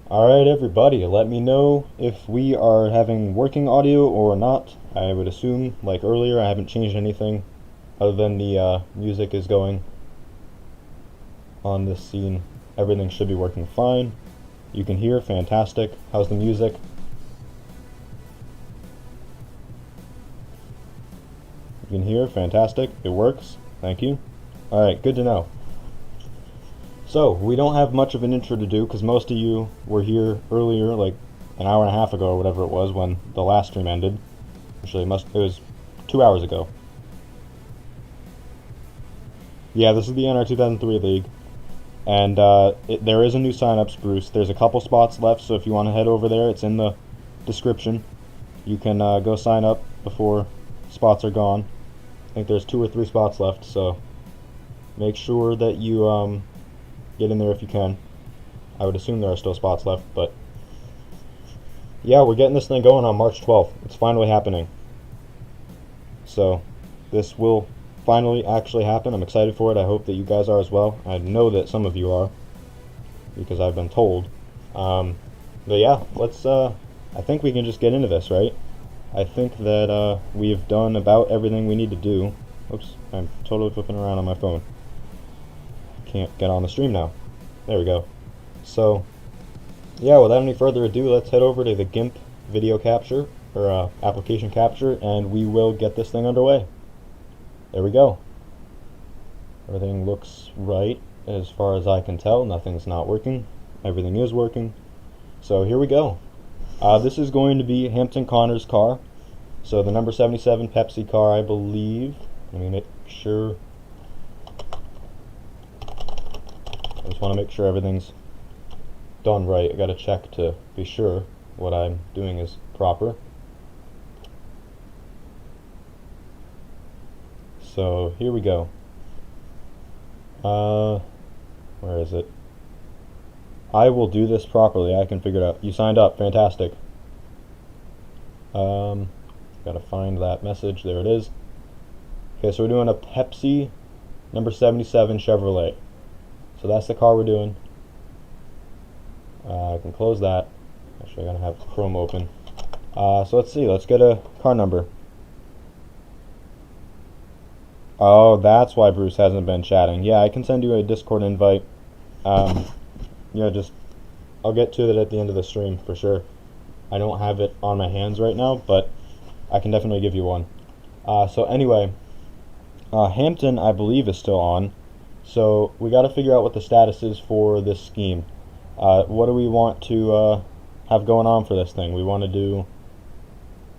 Alright everybody, let me know if we are having working audio or not. I would assume, like earlier, I haven't changed anything other than the music is going on this scene. Everything should be working fine. You can hear, fantastic. How's the music? You can hear, fantastic. It works. Thank you. Alright, good to know. So, we don't have much of an intro to do because most of you were here earlier, like an hour and a half ago or whatever it was when the last stream ended. Actually, it was 2 hours ago. Yeah, this is the NR 2003 League. And there is a new sign-up spruce. There's a couple spots left, so if you want to head over there, it's in the description. You can go sign up before spots are gone. I think there's 2 or 3 spots left, so make sure that you get in there if you can. I would assume there are still spots left, but yeah, we're getting this thing going on March 12th. It's finally happening. So this will finally actually happen. I'm excited for it. I hope that you guys are as well. I know that some of you are because I've been told. But yeah, let's I think we can just get into this, right? I think that we've done about everything we need to do. Oops, I'm totally flipping around on my phone. Can't get on the stream now. There we go. So yeah, without any further ado, let's head over to the GIMP video capture or application capture, and we will get this thing underway. There we go. Everything looks right as far as I can tell. Nothing's not working. Everything is working. So here we go. This is going to be Hampton Connor's car. So the number 77 Pepsi car, I believe. Let me make sure. I just want to make sure everything's done right. I got to check to be sure what I'm doing is proper. So here we go. Where is it? I will do this properly. I can figure it out. You signed up. Fantastic. Gotta find that message. There it is. Okay, so we're doing a Pepsi number 77 Chevrolet. So that's the car we're doing. I can close that. Actually, I'm gonna have Chrome open. So let's see. Let's get a car number. Oh, that's why Bruce hasn't been chatting. Yeah, I can send you a Discord invite. Yeah, I'll get to it at the end of the stream for sure. I don't have it on my hands right now, but I can definitely give you one. So anyway, Hampton, I believe, is still on. So we got to figure out what the status is for this scheme. What do we want to have going on for this thing? We want to do...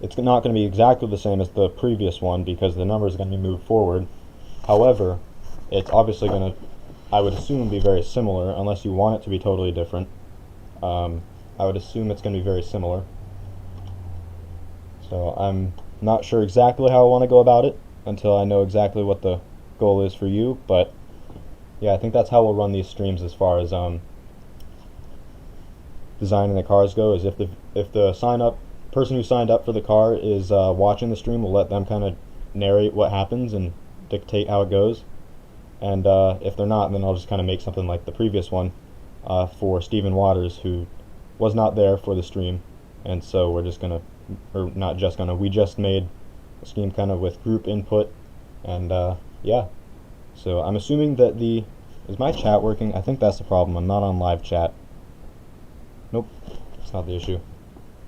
It's not going to be exactly the same as the previous one because the number is going to be moved forward. However, it's obviously going to, I would assume, be very similar unless you want it to be totally different. I would assume it's going to be very similar. So I'm not sure exactly how I want to go about it until I know exactly what the goal is for you, but yeah, I think that's how we'll run these streams as far as designing the cars go. Is if the person who signed up for the car is watching the stream, we'll let them kind of narrate what happens and dictate how it goes. And if they're not, then I'll just kind of make something like the previous one for Stephen Waters, who was not there for the stream. And so we're just gonna, or not just gonna, we just made a scheme kind of with group input. And yeah. So I'm assuming that is my chat working? I think that's the problem. I'm not on live chat. Nope, that's not the issue.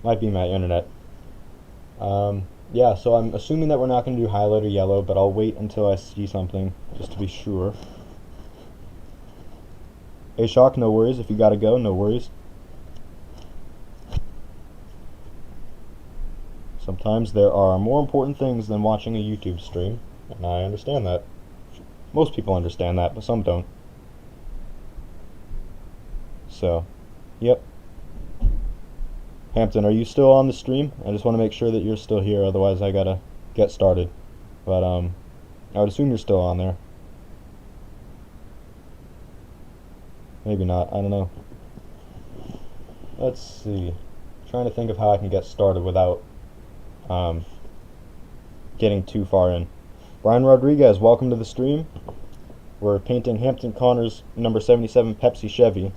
Might be my internet. Yeah, so I'm assuming that we're not going to do highlight or yellow, but I'll wait until I see something just to be sure. Hey Shock, no worries. If you gotta go, no worries. Sometimes there are more important things than watching a YouTube stream, and I understand that. Most people understand that, but some don't. So, yep. Hampton, are you still on the stream? I just want to make sure that you're still here, otherwise I gotta get started. But I would assume you're still on there. Maybe not, I don't know. Let's see. I'm trying to think of how I can get started without getting too far in. Brian Rodriguez, welcome to the stream. We're painting Hampton Connor's number 77 Pepsi Chevy.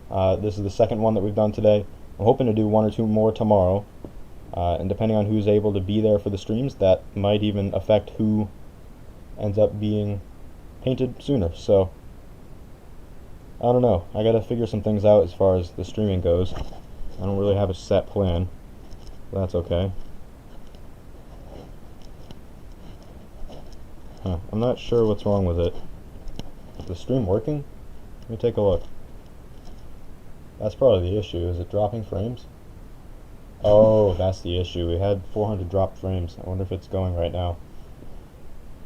This is the second one that we've done today. I'm hoping to do one or two more tomorrow. And depending on who's able to be there for the streams, that might even affect who ends up being painted sooner. So, I don't know. I gotta figure some things out as far as the streaming goes. I don't really have a set plan. But that's okay. I'm not sure what's wrong with it. Is the stream working? Let me take a look. That's probably the issue. Is it dropping frames? Oh, that's the issue. We had 400 dropped frames. I wonder if it's going right now.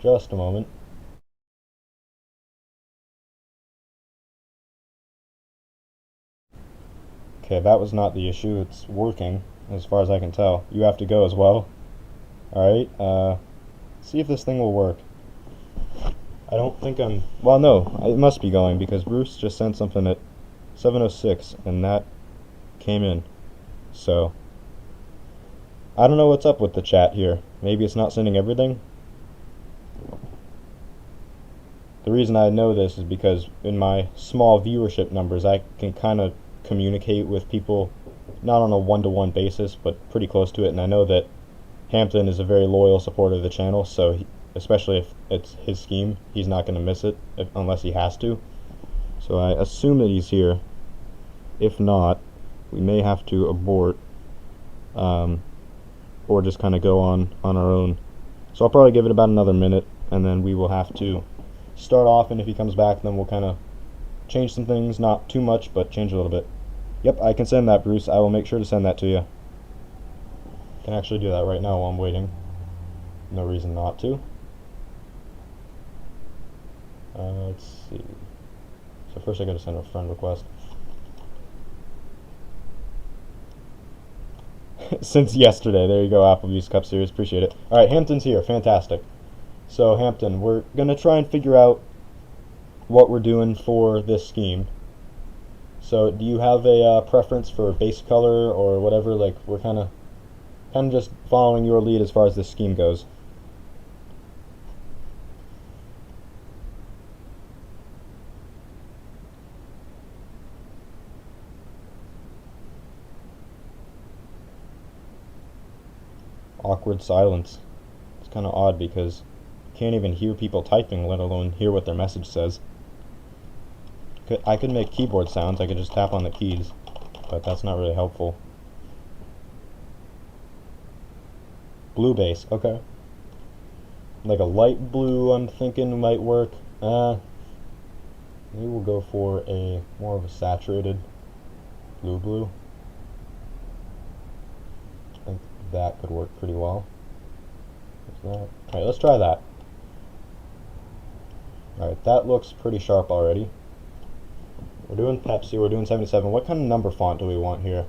Just a moment. Okay, that was not the issue. It's working, as far as I can tell. You have to go as well. Alright, see if this thing will work. I don't think I'm... Well, no, it must be going, because Bruce just sent something at 7:06, and that came in. So, I don't know what's up with the chat here. Maybe it's not sending everything. The reason I know this is because in my small viewership numbers, I can kind of communicate with people, not on a one-to-one basis, but pretty close to it, and I know that Hampton is a very loyal supporter of the channel, so especially if it's his scheme, he's not going to miss it unless he has to. So I assume that he's here. If not, we may have to abort, or just kind of go on our own. So I'll probably give it about another minute, and then we will have to start off, and if he comes back, then we'll kind of change some things, not too much, but change a little bit. Yep, I can send that, Bruce. I will make sure to send that to you. I can actually do that right now while I'm waiting. No reason not to. Let's see. So first I gotta send a friend request. Since yesterday, there you go, Applebee's Cup Series, appreciate it. Alright, Hampton's here, fantastic. So Hampton, we're gonna try and figure out what we're doing for this scheme. So do you have a preference for base color or whatever? Like, we're kind of just following your lead as far as this scheme goes. Awkward silence. It's kind of odd because you can't even hear people typing, let alone hear what their message says. I could make keyboard sounds. I could just tap on the keys, but that's not really helpful. Blue base, okay. Like a light blue, I'm thinking might work. Maybe we'll go for a more of a saturated blue. I think that could work pretty well. Alright, let's try that. Alright, that looks pretty sharp already. We're doing Pepsi, we're doing 77. What kind of number font do we want here?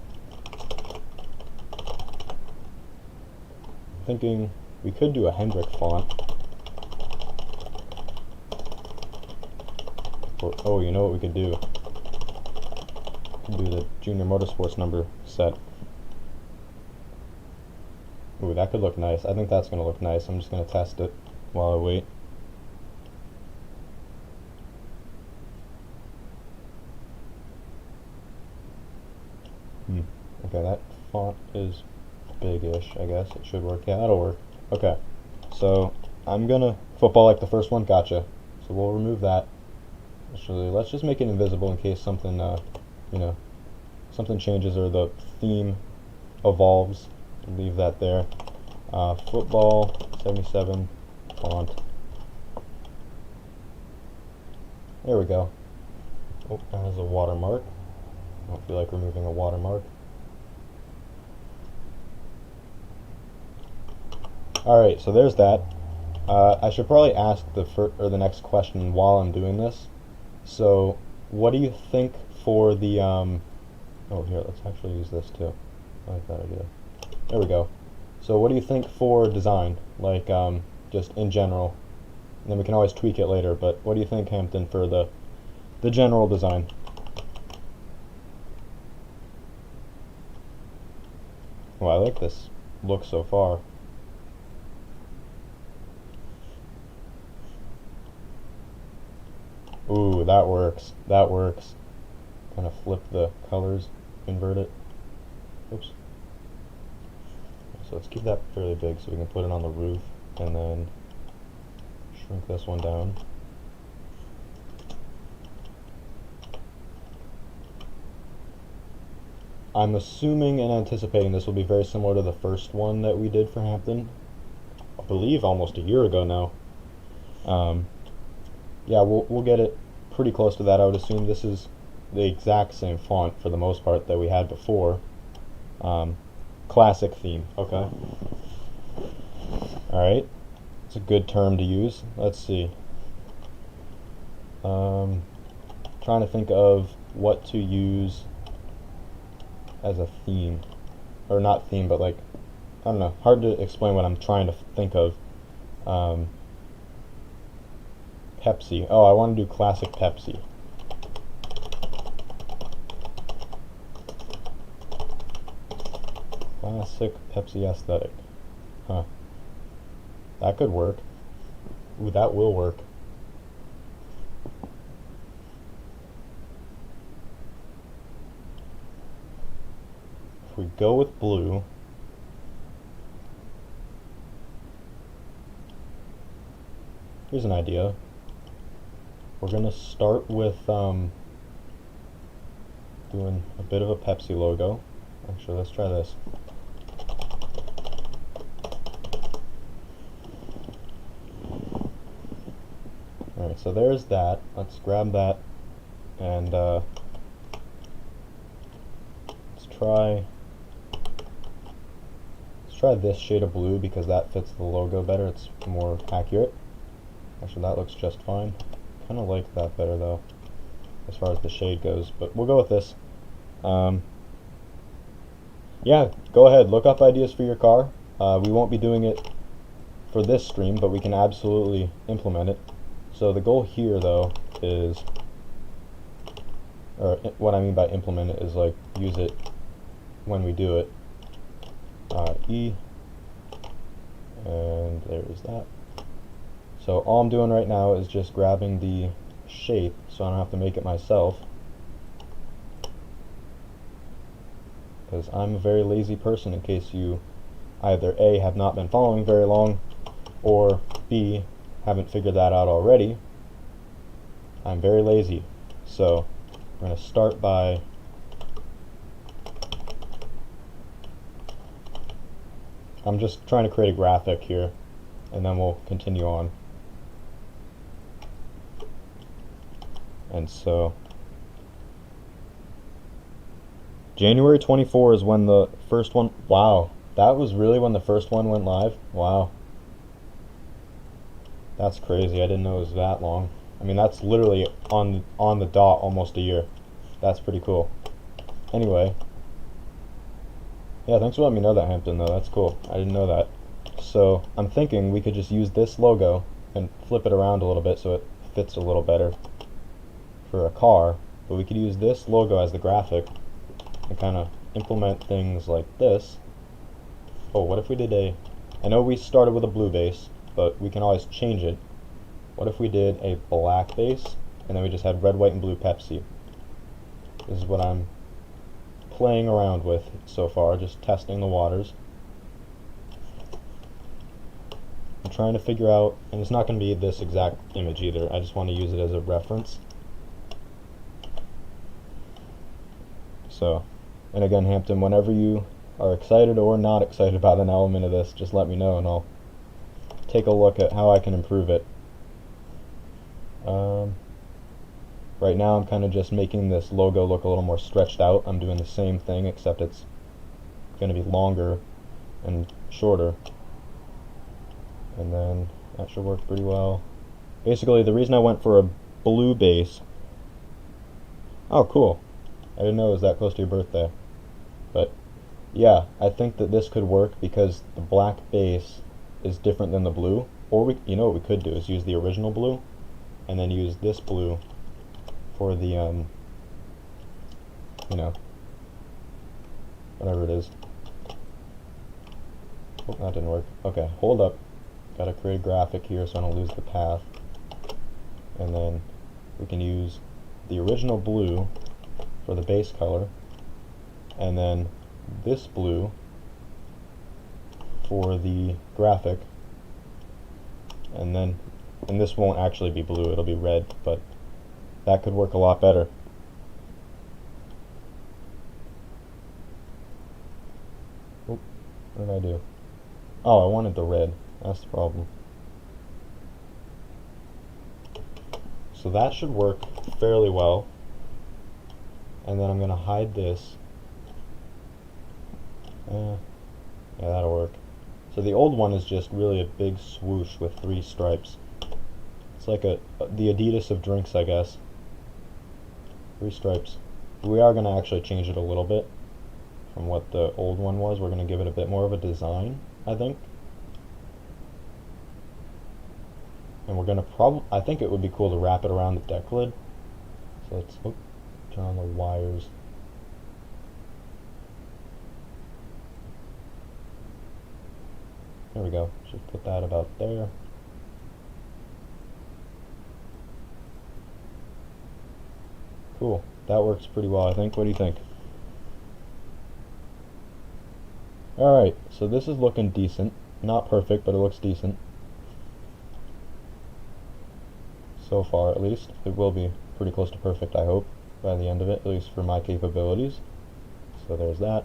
Thinking we could do a Hendrick font. Or, oh, you know what we could do? We could do the Junior Motorsports number set. Ooh, that could look nice. I think that's going to look nice. I'm just going to test it while I wait. Okay, that font is big-ish, I guess. It should work. Yeah, that'll work. Okay, so I'm gonna football like the first one. Gotcha. So we'll remove that. Actually, let's just make it invisible in case something, you know, something changes or the theme evolves. Leave that there. Football 77 font. There we go. Oh, that has a watermark. I don't feel like removing a watermark. Alright, so there's that. I should probably ask the next question while I'm doing this. So, what do you think for the, oh here, let's actually use this too. I like that idea. There we go. So what do you think for design? Like, just in general. And then we can always tweak it later, but what do you think, Hampton, for the general design? Well, I like this look so far. Ooh, that works. That works. kind of flip the colors, invert it. Oops. So let's keep that fairly big so we can put it on the roof, and then shrink this one down. I'm assuming and anticipating this will be very similar to the first one that we did for Hampton. I believe almost a year ago now. Yeah, we'll get it pretty close to that. I would assume this is the exact same font for the most part that we had before. Classic theme. Okay. Alright. It's a good term to use. Let's see. Trying to think of what to use as a theme. Or not theme, but like, I don't know. Hard to explain what I'm trying to think of. Pepsi. Oh, I want to do classic Pepsi. Classic Pepsi aesthetic. Huh. That could work. Ooh, that will work. If we go with blue, here's an idea. We're gonna start with doing a bit of a Pepsi logo. Actually, let's try this. Alright, so there's that. Let's grab that and let's try this shade of blue because that fits the logo better. It's more accurate. Actually, that looks just fine. Kind of like that better though, as far as the shade goes, but we'll go with this. Yeah, go ahead, look up ideas for your car. We won't be doing it for this stream, but we can absolutely implement it. So the goal here though is, or what I mean by implement it is like use it when we do it. E, and there's that. So all I'm doing right now is just grabbing the shape so I don't have to make it myself, because I'm a very lazy person, in case you either A, have not been following very long, or B, haven't figured that out already. I'm very lazy. So we're going to start by I'm just trying to create a graphic here, and then we'll continue on. And so January 24 is when the first one, wow, that was really when the first one went live? Wow. That's crazy. I didn't know it was that long. I mean, that's literally on the dot almost a year. That's pretty cool. Anyway, yeah, thanks for letting me know that, Hampton, though. That's cool. I didn't know that. So I'm thinking we could just use this logo and flip it around a little bit so it fits a little better for a car, but we could use this logo as the graphic and kind of implement things like this. Oh, what if we did I know we started with a blue base, but we can always change it. What if we did a black base and then we just had red, white, and blue Pepsi? This is what I'm playing around with so far, just testing the waters. I'm trying to figure out, and it's not going to be this exact image either, I just want to use it as a reference. So, and again, Hampton, whenever you are excited or not excited about an element of this, just let me know and I'll take a look at how I can improve it. Right now I'm kind of just making this logo look a little more stretched out. I'm doing the same thing, except it's going to be longer and shorter. And then that should work pretty well. Basically, the reason I went for a blue base... Oh, cool. I didn't know it was that close to your birthday. But, yeah, I think that this could work because the black base is different than the blue. Or, you know what we could do is use the original blue, and then use this blue for the, you know, whatever it is. Oh, that didn't work. Okay, hold up. Gotta create a graphic here so I don't lose the path. And then we can use the original blue for the base color, and then this blue for the graphic, and this won't actually be blue, it'll be red, but that could work a lot better. Oop, what did I do? Oh, I wanted the red. That's the problem. So that should work fairly well. And then I'm going to hide this. Yeah, that'll work. So the old one is just really a big swoosh with 3 stripes. It's like the Adidas of drinks, I guess. 3 stripes. We are going to actually change it a little bit from what the old one was. We're going to give it a bit more of a design, I think. And we're going to I think it would be cool to wrap it around the deck lid. So let's turn on the wires. There we go. Should put that about there. Cool. That works pretty well, I think. What do you think? Alright, so this is looking decent. Not perfect, but it looks decent. So far, at least. It will be pretty close to perfect, I hope, by the end of it, at least for my capabilities. So there's that.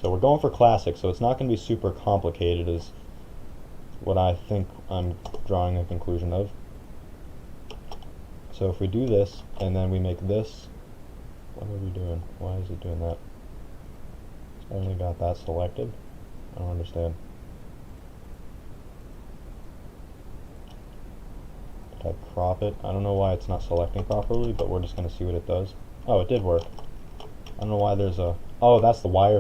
So we're going for classic, so it's not going to be super complicated is what I think I'm drawing a conclusion of. So if we do this, and then we make this, what are we doing? Why is it doing that? I only got that selected. I don't understand. Did I crop it? I don't know why it's not selecting properly, but we're just going to see what it does. Oh, it did work. I don't know why there's a... Oh, that's the wire